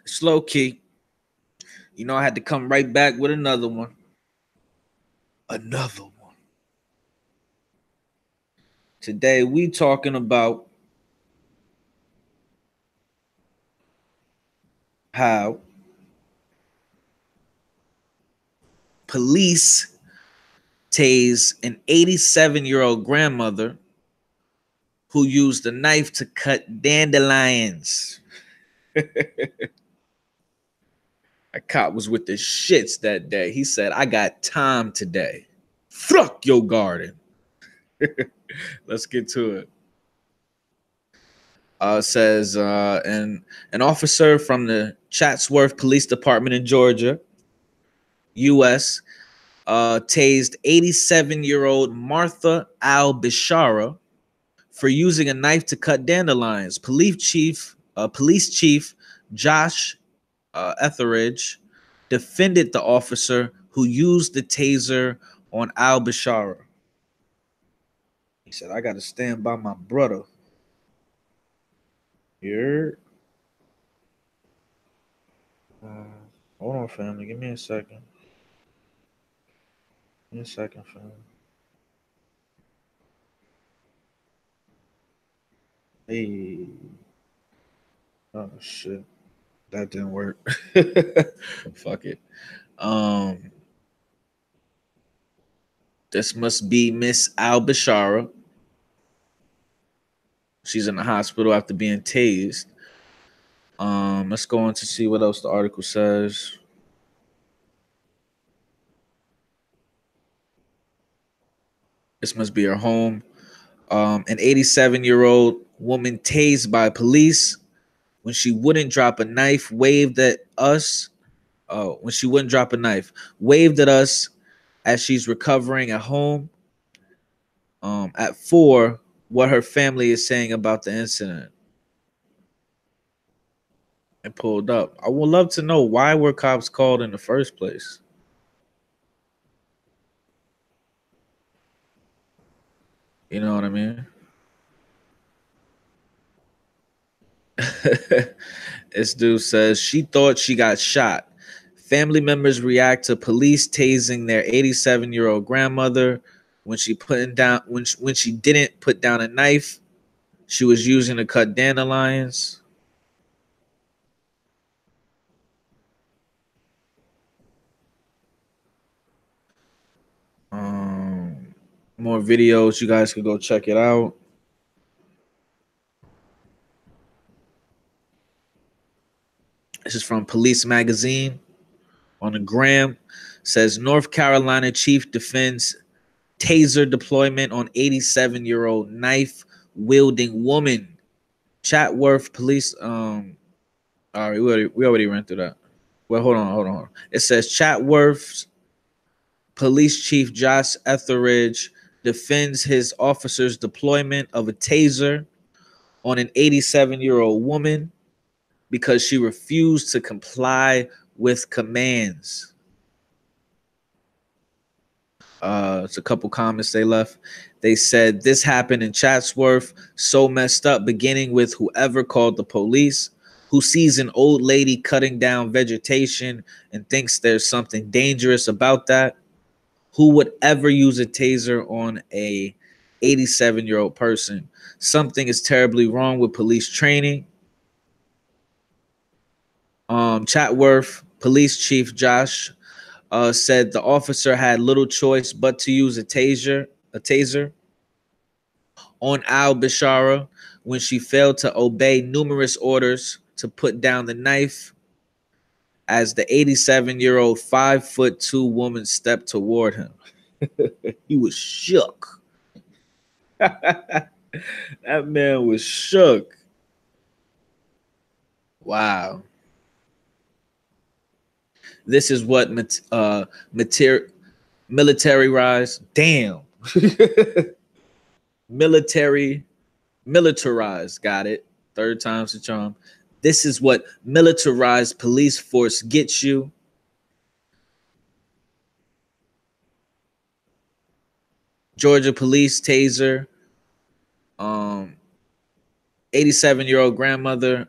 Slow key. You know, I had to come right back with another one. Another one. Today we talking about how police tased an 87-year-old grandmother who used a knife to cut dandelions. A cop was with the shits that day. He said, I got time today. Fuck your garden. Let's get to it. Says an officer from the Chatsworth Police Department in Georgia, U.S., tased 87-year-old Martha Al-Bishara for using a knife to cut dandelions. Police Chief Josh Etheridge defended the officer who used the taser on Al-Bishara. He said, I got to stand by my brother. Here. Hold on, family. Give me a second. Give me a second, family. Hey. Oh, shit. That didn't work. Fuck it. Um, this must be Miss Al-Bishara. She's in the hospital after being tased. Let's go on to see what else the article says. This must be her home. An 87-year-old woman tased by police when she wouldn't drop a knife, waved at us. When she wouldn't drop a knife, waved at us as she's recovering at home. At 4, what her family is saying about the incident. And pulled up. I would love to know why were cops called in the first place. You know what I mean? This dude says she thought she got shot. Family members react to police tasing their 87-year-old grandmother when she didn't put down a knife she was using to cut dandelions. More videos, you guys could go check it out. This is from Police Magazine on the gram. Says North Carolina chief defends taser deployment on 87-year-old knife wielding woman. Chatworth police. All right, we already ran through that. Well, hold on. It says Chatworth's police chief Josh Etheridge defends his officer's deployment of a taser on an 87-year-old woman because she refused to comply with commands. It's a couple comments they left. They said this happened in Chatsworth, so messed up, beginning with whoever called the police, who sees an old lady cutting down vegetation and thinks there's something dangerous about that. Who would ever use a taser on a 87-year-old person? Something is terribly wrong with police training. Chatworth Police Chief Josh said the officer had little choice but to use a taser on Al-Bishara when she failed to obey numerous orders to put down the knife as the 87-year-old 5'2" woman stepped toward him. He was shook. That man was shook. Wow. This is what military rise. Damn. Militarized. Got it. Third time's the charm. This is what militarized police force gets you. Georgia police taser. 87-year-old grandmother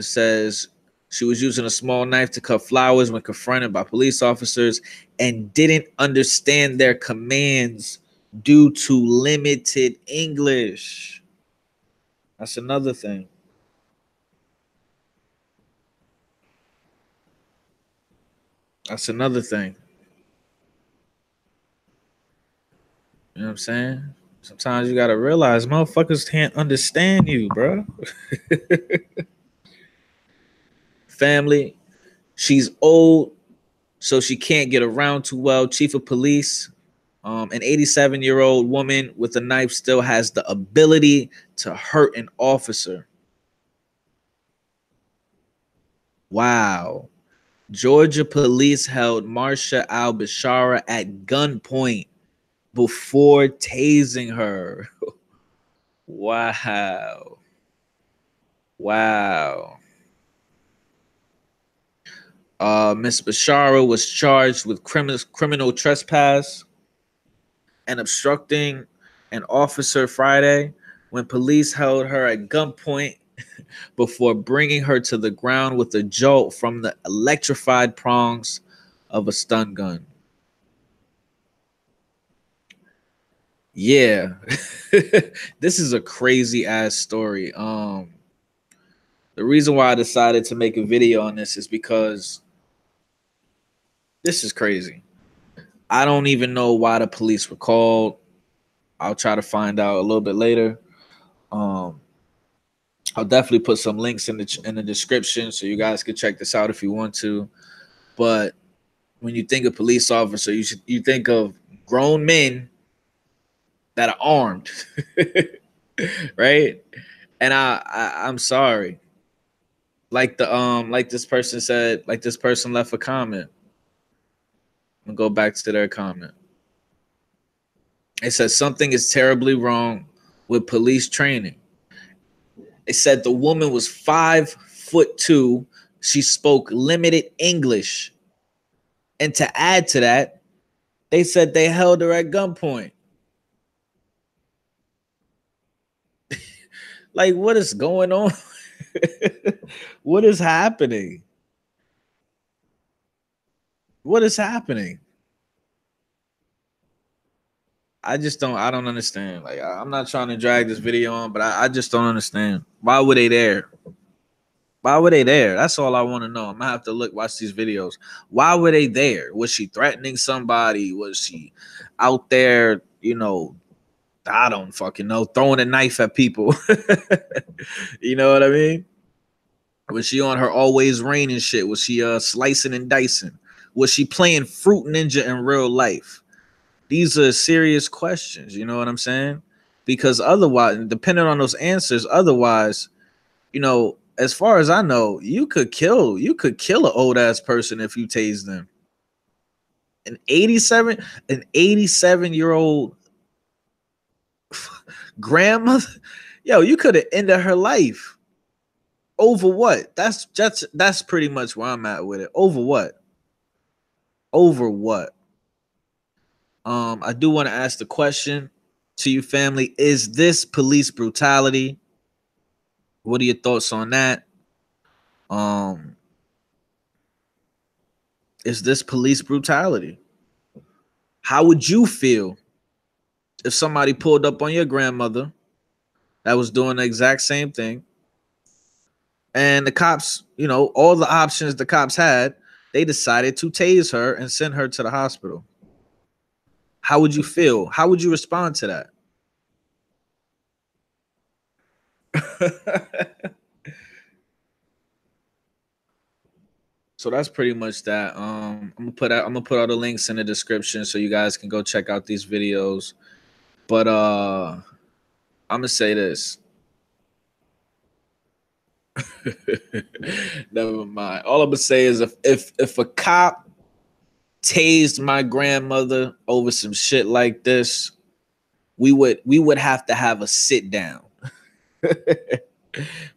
says She was using a small knife to cut flowers when confronted by police officers and didn't understand their commands due to limited English. That's another thing. That's another thing. You know what I'm saying? Sometimes you gotta realize motherfuckers can't understand you, bro. Family, she's old, so she can't get around too well. Chief of police, an 87-year-old woman with a knife still has the ability to hurt an officer. Wow. Georgia police held Marsha al-Bashara at gunpoint before tasing her. Wow. Wow. Miss Bashara was charged with criminal trespass and obstructing an officer Friday when police held her at gunpoint before bringing her to the ground with a jolt from the electrified prongs of a stun gun. Yeah. This is a crazy ass story. The reason why I decided to make a video on this is because this is crazy. I don't even know why the police were called. I'll try to find out a little bit later. Um, I'll definitely put some links in the description so you guys can check this out if you want to. But when you think of police officer, you think of grown men that are armed, right? And I'm sorry. Like this person said, like this person left a comment. I'm gonna go back to their comment. It says something is terribly wrong with police training. It said the woman was 5'2". She spoke limited English. And to add to that, they said they held her at gunpoint. Like, what is going on? What is happening? What is happening? I don't understand. Like, I'm not trying to drag this video on, but I just don't understand. Why were they there? Why were they there? That's all I want to know. I'm gonna have to watch these videos. Why were they there? Was she threatening somebody? Was she out there, I don't fucking know, throwing a knife at people? You know what I mean? Was she on her always raining shit? Was she slicing and dicing? Was she playing Fruit Ninja in real life? These are serious questions, you know what I'm saying? Because otherwise, depending on those answers, otherwise, as far as I know, you could kill an old ass person if you tase them. An 87-year-old grandmother, yo, you could have ended her life. Over what? That's pretty much where I'm at with it. Over what? Over what? I do want to ask the question to you, family: is this police brutality? What are your thoughts on that? Um, is this police brutality? How would you feel if somebody pulled up on your grandmother that was doing the exact same thing, and the cops, all the options the cops had, they decided to tase her and send her to the hospital? How would you feel? How would you respond to that? So that's pretty much that. I'm gonna put all the links in the description so you guys can go check out these videos. But I'm gonna say this. Never mind. All I'm gonna say is if a cop tased my grandmother over some shit like this, we would have to have a sit down.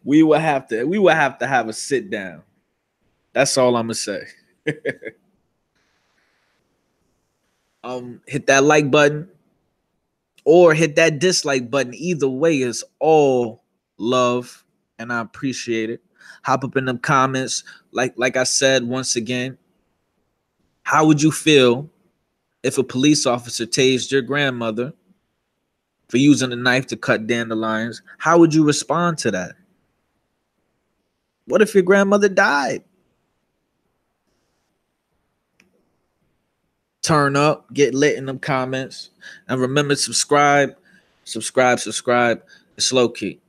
we would have to have a sit down. That's all I'm gonna say. Hit that like button or hit that dislike button. Either way is all love, and I appreciate it. Hop up in them comments. Like I said, once again, how would you feel if a police officer tased your grandmother for using a knife to cut dandelions? How would you respond to that? What if your grandmother died? Turn up, get lit in them comments, and remember, subscribe. It's low key.